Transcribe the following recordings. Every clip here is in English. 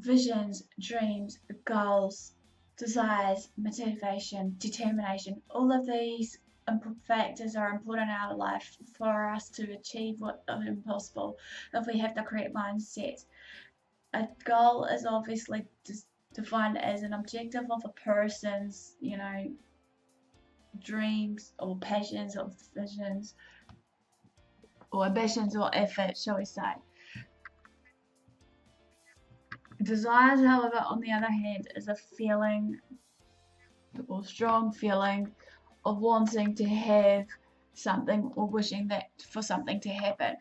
visions, dreams, goals, desires, motivation, determination, all of these factors are important in our life for us to achieve what is impossible if we have the correct mindset. A goal is obviously defined as an objective of a person's, dreams or passions or visions or ambitions or effort, shall we say. Desires, however, on the other hand, is a feeling or strong feeling of wanting to have something or wishing that for something to happen.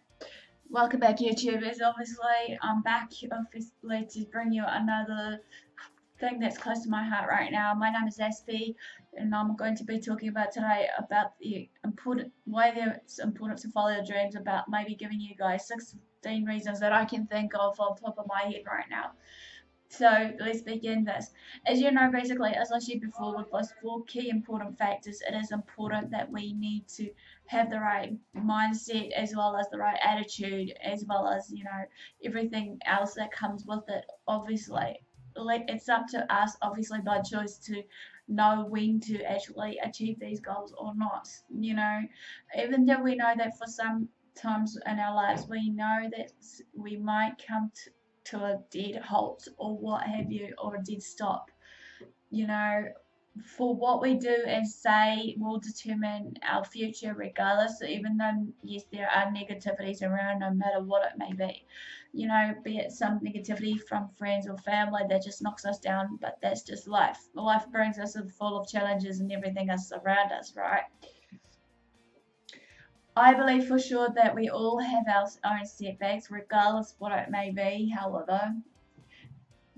Welcome back, YouTubers. Obviously, I'm back obviously to bring you another thing that's close to my heart right now. My name is Aspie, and I'm going to be talking about today about the why it's important to follow your dreams. About maybe giving you guys 16 reasons that I can think of on top of my head right now. So let's begin this. As you know, basically, as I said before, with those 4 key important factors, it is important that we need to have the right mindset as well as the right attitude, as well as, everything else that comes with it. Obviously, it's up to us, obviously, by choice to know when to actually achieve these goals or not. Even though we know that for some times in our lives, we know that we might come to a dead halt or what have you, or a dead stop. For what we do and say will determine our future regardless, even though yes there are negativities around no matter what it may be. Be it some negativity from friends or family that just knocks us down, but that's just life. Life brings us full of challenges and everything else around us, right? I believe for sure that we all have our own setbacks, regardless what it may be, however.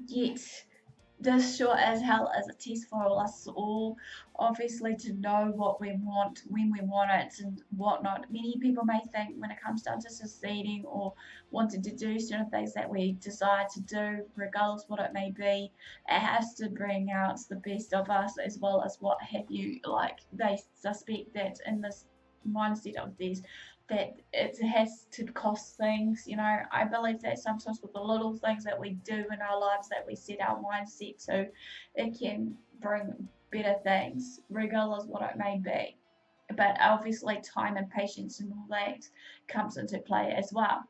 Yet, this sure as hell is a test for us all, obviously, to know what we want, when we want it, and whatnot. Many people may think when it comes down to succeeding or wanting to do certain things that we desire to do, regardless what it may be, it has to bring out the best of us as well as what have you. Like, they suspect that in this mindset of theirs that it has to cost things. I believe that sometimes with the little things that we do in our lives that we set our mindset to, it can bring better things regardless what it may be. But obviously time and patience and all that comes into play as well.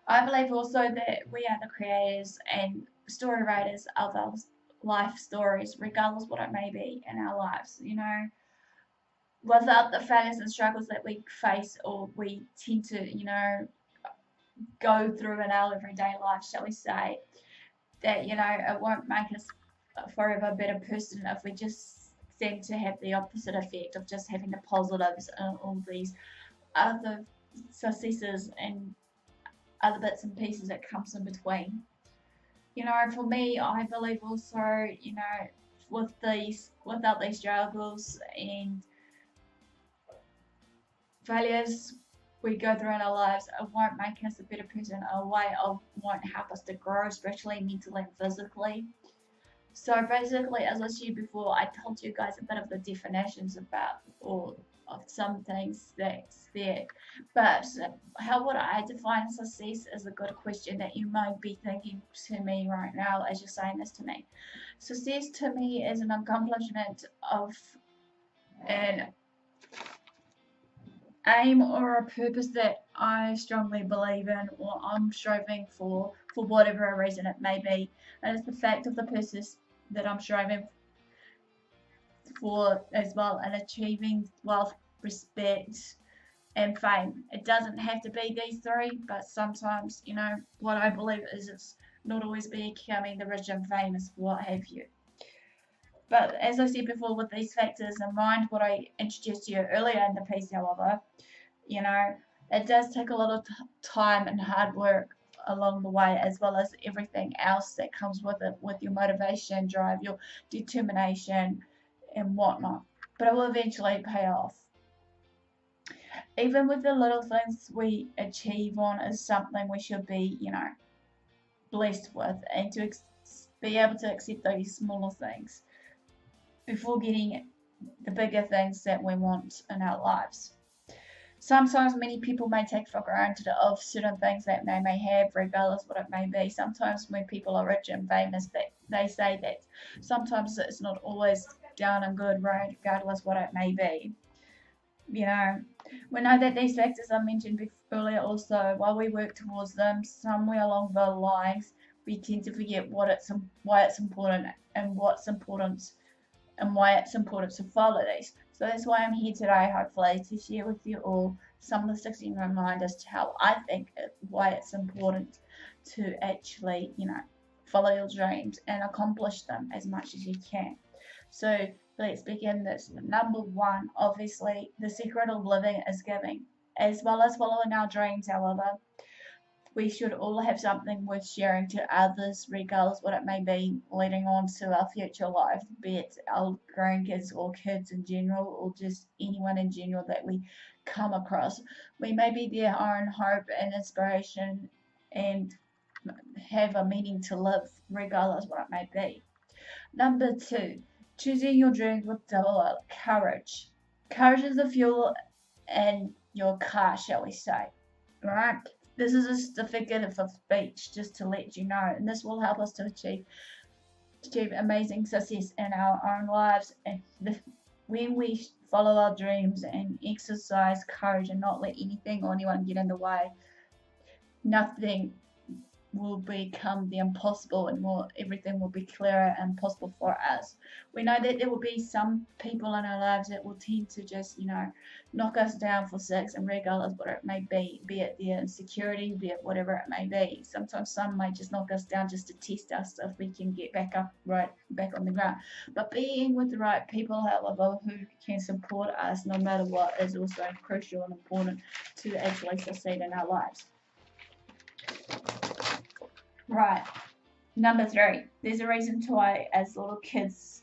I believe also that we are the creators and story writers of our life stories, regardless what it may be in our lives. Without the failures and struggles that we face or we tend to, go through in our everyday life, shall we say, that, it won't make us forever a better person if we just seem to have the opposite effect of just having the positives and all these other successes and other bits and pieces that comes in between. For me, I believe also, without these struggles and failures we go through in our lives, it won't make us a better person. Won't help us to grow spiritually, mentally, and physically. So basically, as I said before, I told you guys a bit of the definitions about or of some things that's there. But how would I define success is a good question that you might be thinking to me right now as you're saying this to me. Success to me is an accomplishment of an aim or a purpose that I strongly believe in or I'm striving for whatever reason it may be. And it's the fact of the purpose that I'm striving for as well, and achieving wealth, respect, and fame. It doesn't have to be these 3, but sometimes, what I believe is it's not always becoming the rich and famous, what have you. But as I said before, with these factors in mind, what I introduced to you earlier in the piece, however, it does take a lot of time and hard work along the way, as well as everything else that comes with it, with your motivation, drive, your determination, and whatnot. But it will eventually pay off. Even with the little things we achieve on is something we should be, blessed with, and to be able to accept those smaller things before getting the bigger things that we want in our lives. Sometimes many people may take for granted of certain things that they may have, regardless what it may be. Sometimes when people are rich and famous, they say that sometimes it's not always down and good, regardless what it may be. You know, we know that these factors I mentioned earlier also, while we work towards them, somewhere along the lines, we tend to forget why it's important and what's important and why it's important to follow these. So that's why I'm here today, hopefully, to share with you all some of the 16 reminders to how I think why it's important to actually, follow your dreams and accomplish them as much as you can. So let's begin this. Number one, obviously, the secret of living is giving. As well as following our dreams, however, we should all have something worth sharing to others, regardless what it may be, leading on to our future life, be it our grandkids or kids in general, or just anyone in general that we come across. We may be their own hope and inspiration and have a meaning to live, regardless what it may be. Number two, choosing your dreams with double courage. Courage is the fuel in your car, shall we say, right? This is just a figurative of speech, just to let you know, and this will help us to achieve amazing success in our own lives. And when we follow our dreams and exercise courage and not let anything or anyone get in the way, nothing will become the impossible, and everything will be clearer and possible for us. We know that there will be some people in our lives that will tend to just, knock us down for six, and regardless what it may be it their insecurity, be it whatever it may be. Sometimes some might just knock us down just to test us if we can get back up, right back on the ground. But being with the right people, however, who can support us no matter what, is also crucial and important to actually succeed in our lives. Right. Number three, there's a reason why as little kids,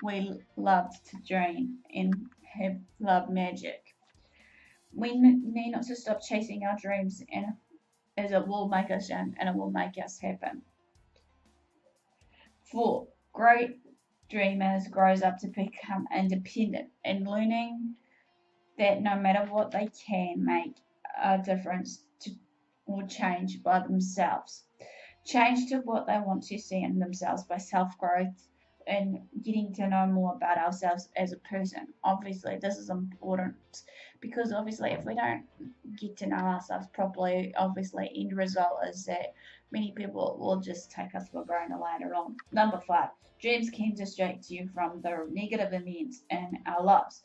we loved to dream and have love magic. We need not to stop chasing our dreams, and as it will make us young and it will make us happen. 4, great dreamers grows up to become independent and learning that no matter what they can make a difference or change by themselves. Change to what they want to see in themselves by self-growth and getting to know more about ourselves as a person. Obviously, this is important because obviously if we don't get to know ourselves properly, obviously end result is that many people will just take us for granted later on. Number 5, dreams can distract you from the negative events in our lives.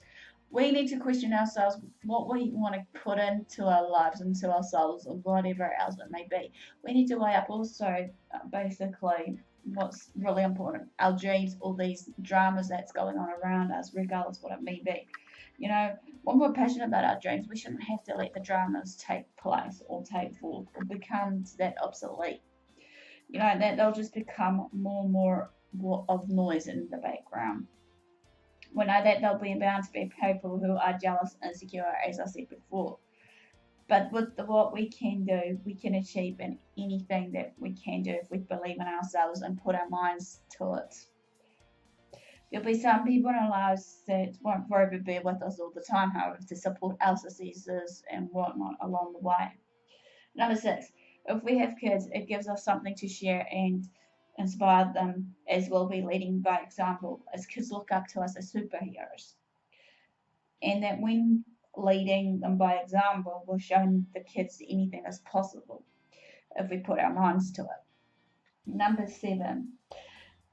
We need to question ourselves what we want to put into our lives, into our souls, or whatever else it may be. We need to weigh up also, basically, what's really important, our dreams, all these dramas that's going on around us, regardless what it may be. When we're passionate about our dreams, we shouldn't have to let the dramas take place or take forth or become that obsolete. That they'll just become more and more of noise in the background. We know that there'll be bound to be people who are jealous and insecure, as I said before. But with what we can do, we can achieve in anything that we can do if we believe in ourselves and put our minds to it. There'll be some people in our lives that won't forever be with us all the time, however, to support our successes and whatnot along the way. Number 6, if we have kids, it gives us something to share and inspire them, as we'll be leading by example, as kids look up to us as superheroes. And that when leading them by example, we're showing the kids anything is possible if we put our minds to it. Number 7,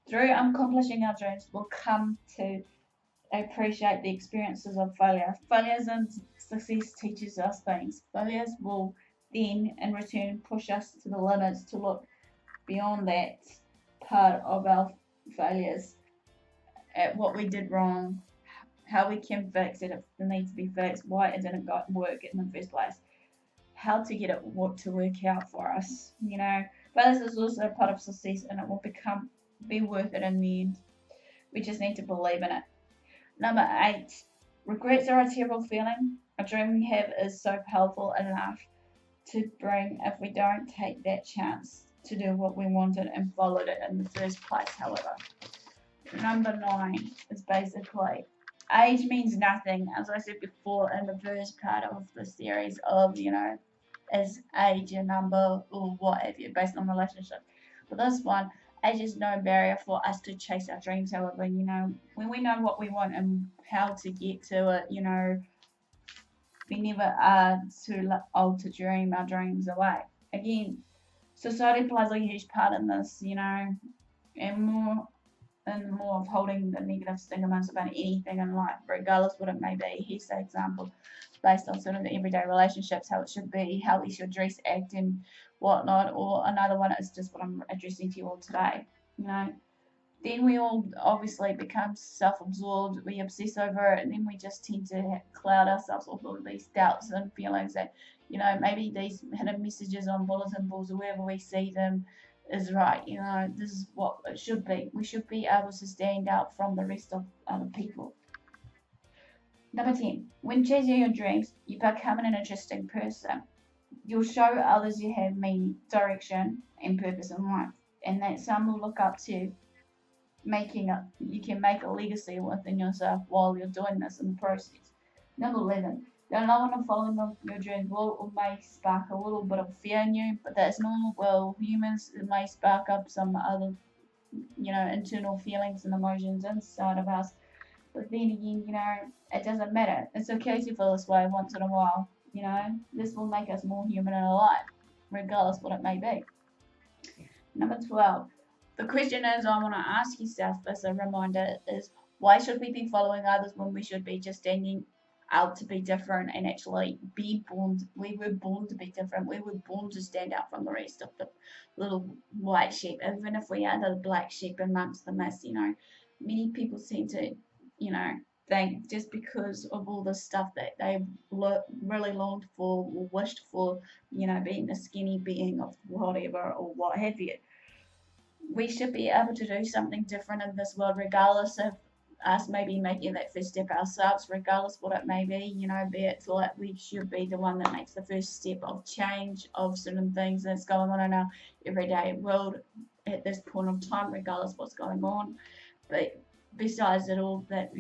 through accomplishing our dreams, we'll come to appreciate the experiences of failure. Failures and success teaches us things. Failures will then, in return, push us to the limits to look beyond that part of our failures at what we did wrong, how we can fix it if it needs to be fixed, why it didn't work in the first place, how to get it to work out for us. But this is also a part of success, and it will be worth it in the end. We just need to believe in it. Number 8, regrets are a terrible feeling. A dream we have is so powerful enough to bring if we don't take that chance to do what we wanted and followed it in the first place, however. Number 9 is basically age means nothing, as I said before in the first part of the series of, is age a number or what have you, based on relationship. But this one, age is no barrier for us to chase our dreams. However, when we know what we want and how to get to it, we never are too old to dream our dreams away. Again, society plays a huge part in this, and more of holding the negative stigmas about anything in life, regardless what it may be. Here's an example based on sort of the everyday relationships, how it should be, how we should dress, act, and whatnot. Or another one is just what I'm addressing to you all today. Then we all obviously become self-absorbed, we obsess over it, and then we just tend to cloud ourselves with all of these doubts and feelings that, maybe these hidden messages on bulletin boards or wherever we see them is right. This is what it should be. We should be able to stand out from the rest of other people. Number 10, when chasing your dreams, you become an interesting person. You'll show others you have meaning, direction, and purpose in life, and that some will look up to. You can make a legacy within yourself while you're doing this in the process. Number 11, the allowing and following of your dreams will or may spark a little bit of fear in you, but that's normal. Well, humans, it may spark up some other, internal feelings and emotions inside of us. But then again, it doesn't matter. It's okay to feel this way once in a while. This will make us more human and alive, regardless what it may be. Number 12. The question is, I want to ask yourself as a reminder is, why should we be following others when we should be just standing out to be different and actually be born? We were born to be different. We were born to stand out from the rest of the little white sheep, even if we are the black sheep amongst the mess. Many people seem to, think just because of all the stuff that they really longed for or wished for, being a skinny being of whatever or what have you. We should be able to do something different in this world, regardless of us maybe making that first step ourselves, regardless what it may be, be it like we should be the one that makes the first step of change of certain things that's going on in our everyday world at this point of time, regardless what's going on. But besides it all, that,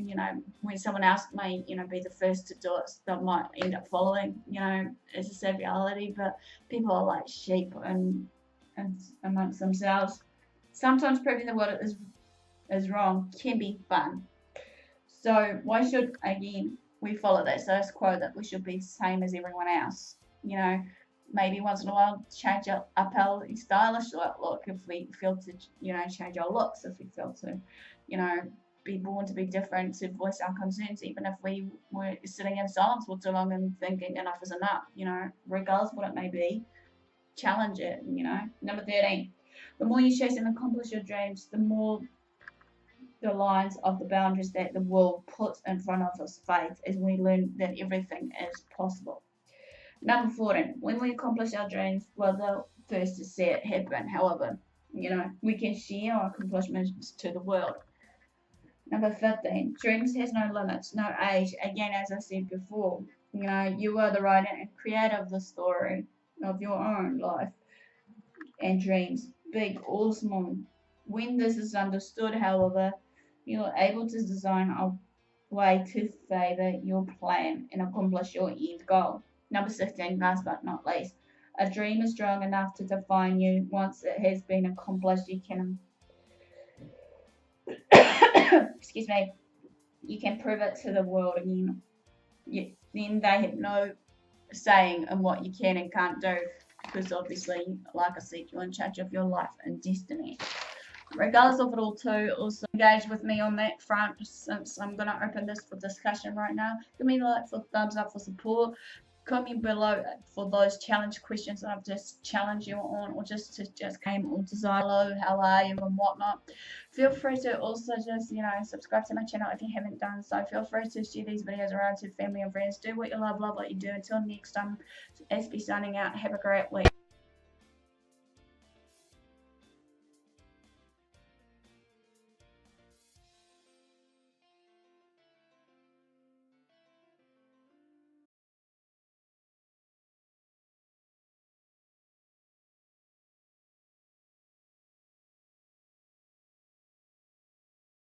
when someone else may, be the first to do it, they might end up following, it's a sad reality, but people are like sheep and amongst themselves. Sometimes proving the world is wrong can be fun. So why should, again, we follow that status quo that we should be the same as everyone else? Maybe once in a while change up our stylish look if we feel to, change our looks, if we feel to, be born to be different, to voice our concerns, even if we were sitting in silence for too long and thinking enough is enough, regardless what it may be, challenge it, Number 13. The more you chase and accomplish your dreams, the more the lines of the boundaries that the world puts in front of us fade as we learn that everything is possible. Number 14. When we accomplish our dreams, we're the first to see it happen. However, we can share our accomplishments to the world. Number 15. Dreams has no limits, no age. Again, as I said before, you are the writer and creator of the story of your own life and dreams, big or small. When this is understood, however, you are able to design a way to favour your plan and accomplish your end goal. Number 16, last but not least, a dream is strong enough to define you. Once it has been accomplished, you can excuse me, you can prove it to the world again. Then they have no saying in what you can and can't do, because obviously, like I said, you're in charge of your life and destiny. Regardless of it all too, also engage with me on that front, since I'm going to open this for discussion right now. Give me a like for thumbs up for support. Comment below for those challenge questions that I've just challenged you on, or just came on to hello, how are you and whatnot. Feel free to also just, subscribe to my channel if you haven't done so. Feel free to share these videos around to family and friends. Do what you love what you do. Until next time, Aspie signing out. Have a great week.